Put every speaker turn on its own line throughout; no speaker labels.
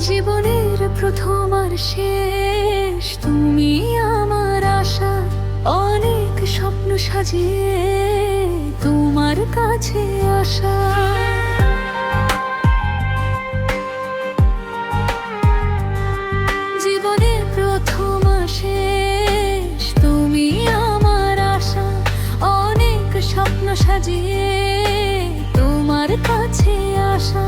জীবনের প্রথম আর শেষ তুমি আমার আশা, অনেক স্বপ্ন সাজিয়ে তোমার কাছে আসা। জীবনের প্রথম আর শেষ তুমি আমার আশা, অনেক স্বপ্ন সাজিয়ে তোমার কাছে আসা।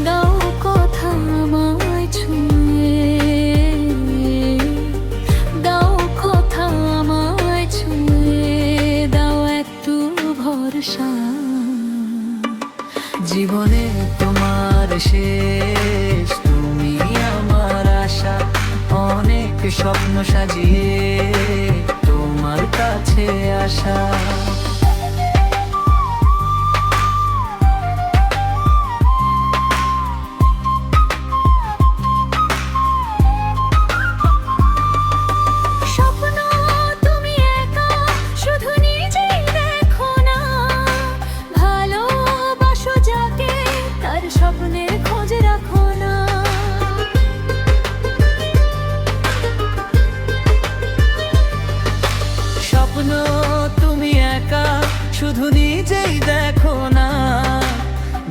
দাও কথা আমায় ছুঁয়ে, দাও কথা আমায় ছুঁয়ে, দাও একটু ভরসা।
জীবনে তোমার শেষ তুমি আমার আশা, অনেক স্বপ্ন সাজিয়ে তোমার কাছে আসা।
স্বপ্নের খোঁজ রাখো না,
স্বপ্ন তুমি একা শুধু নিজেই দেখো না,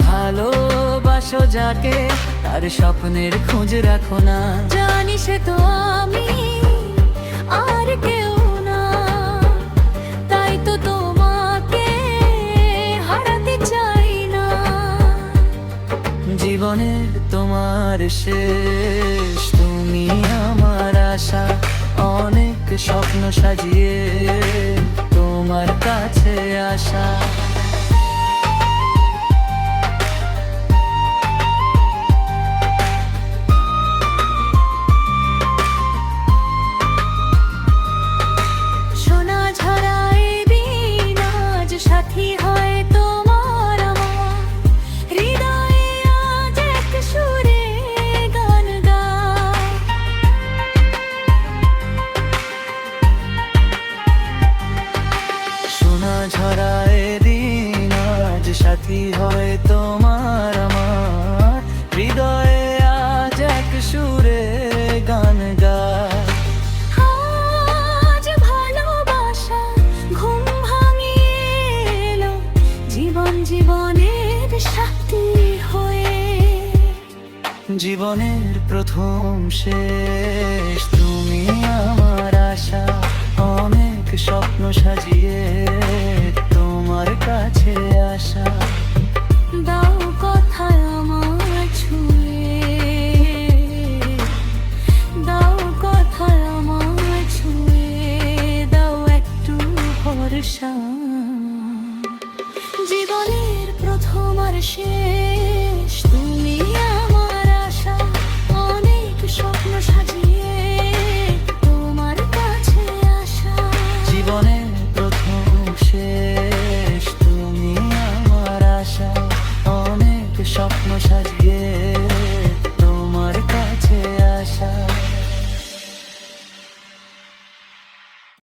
ভালোবাসো যাকে তার স্বপ্নের খোঁজ রাখো না।
জানি সে তো আমি আর কেউ না, তাই তো তোমাকে হারাতে চাই না।
জীবনের তোমার শেষ তুমি আমার আশা, অনেক স্বপ্ন সাজিয়ে তোমার কাছে আসা।
সোনা ঝরায় দিন আজ সাথী হয় তোমার আমার, হৃদয়ে আজ এক সুরে গান গায়।
সোনা ঝরায় দিন আজ সাথী হয় তোমার আমার, হৃদয়ে আজ এক সুরে গান গায়।
আজ ভালোবাসা ঘুম ভাঙিয়ে এলো, জীবন জীবনের সাথী হয়ে।
জীবনের প্রথম শেষ তুমি আমার আশা, অনেক স্বপ্ন সাজিয়ে তোমার কাছে আসা।
দাও কথা আমায় ছুঁয়ে, দাও কথা আমায় ছুঁয়ে, দাও একটু ভরসা। জীবনের প্রথম আর শেষ